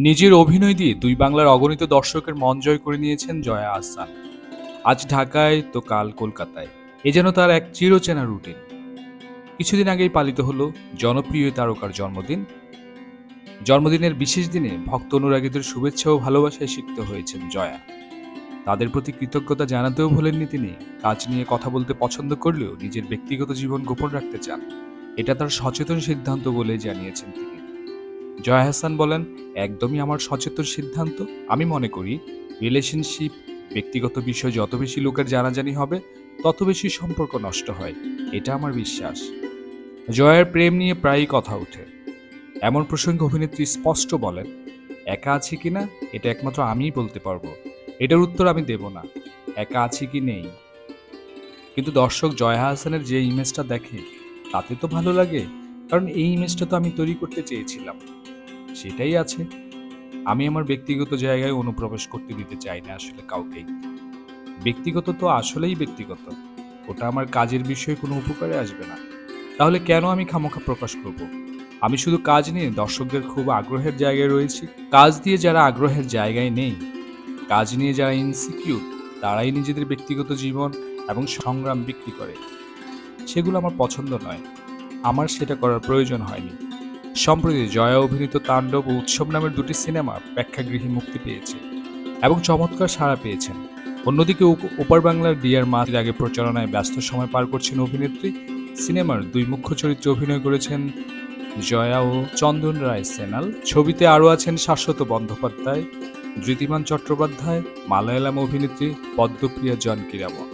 নিজের অভিনয় দিয়ে দুই বাংলার অগণিত দর্শকের মন জয় করে নিয়েছেন জয়া আহসান। আজ ঢাকায় তো কাল কলকাতায়। এ যেন তার এক চিরচেনা রুটিন। কিছুদিন আগেই পালিত হলো জনপ্রিয় এই তারকার জন্মদিন। জন্মদিনের বিশেষ দিনে ভক্ত অনুরাগীদের শুভেচ্ছা ও ভালোবাসায় সিক্ত হয়েছেন জয়া। তাদের প্রতি কৃতজ্ঞতা জানাতেও ভোলেননি তিনি। কাজ নিয়ে কথা বলতে পছন্দ করলেও নিজের ব্যক্তিগত জীবন গোপন রাখতে চান। এটা তার সচেতন সিদ্ধান্ত বলে জানিয়েছেন তিনি। জয়া আহসান বলেন, একদমই আমার সচেতন সিদ্ধান্ত। আমি মনে করি রিলেশনশিপ, ব্যক্তিগত বিষয় যত বেশি লোকের জানাজানি হবে তত বেশি সম্পর্ক নষ্ট হয়। এটা আমার বিশ্বাস। জয়ার প্রেম নিয়ে প্রায়ই কথা ওঠে। এমন প্রসঙ্গে অভিনেত্রী স্পষ্ট বলেন, একা আছি কিনা এটা একমাত্র আমিই বলতে পারবো। এটার উত্তর আমি দেব না। একা আছি কি নেই, কিন্তু দর্শক জয়া আহসানের যে ইমেজটা দেখে তাতে তো ভালো লাগে, কারণ এই ইমেজটা তো আমি তৈরি করতে চেয়েছিলাম, সেটাই আছে। আমি আমার ব্যক্তিগত জায়গায় অনুপ্রবেশ করতে দিতে চাই না আসলে কাউকেই। ব্যক্তিগত তো আসলেই ব্যক্তিগত, ওটা আমার কাজের বিষয়ে কোনো উপকারে আসবে না। তাহলে কেন আমি খামোখা প্রকাশ করব? আমি শুধু কাজ নিয়ে দর্শকদের খুব আগ্রহের জায়গায় রয়েছি। কাজ দিয়ে যারা আগ্রহের জায়গায় নেই, কাজ নিয়ে যারা ইনসিকিউর, তারাই নিজেদের ব্যক্তিগত জীবন এবং সংগ্রাম বিক্রি করে। সেগুলো আমার পছন্দ নয়, আমার সেটা করার প্রয়োজন হয়নি। সম্প্রতি জয়া অভিনীত তাণ্ডব ও উৎসব নামের দুটি সিনেমা প্রেক্ষাগৃহে মুক্তি পেয়েছে এবং চমৎকার সাড়া পেয়েছেন। অন্যদিকে ওপার বাংলার ডিয়ার মা আগে প্রচারণায় ব্যস্ত সময় পার করছেন অভিনেত্রী। সিনেমার দুই মুখ্য চরিত্রে অভিনয় করেছেন জয়া ও চন্দন রায় সেনাল। ছবিতে আরও আছেন শাশ্বত বন্দ্যোপাধ্যায়, ধৃতিমান চট্টোপাধ্যায়, মালায়ালাম অভিনেত্রী পদ্মপ্রিয়া জানকীরামন।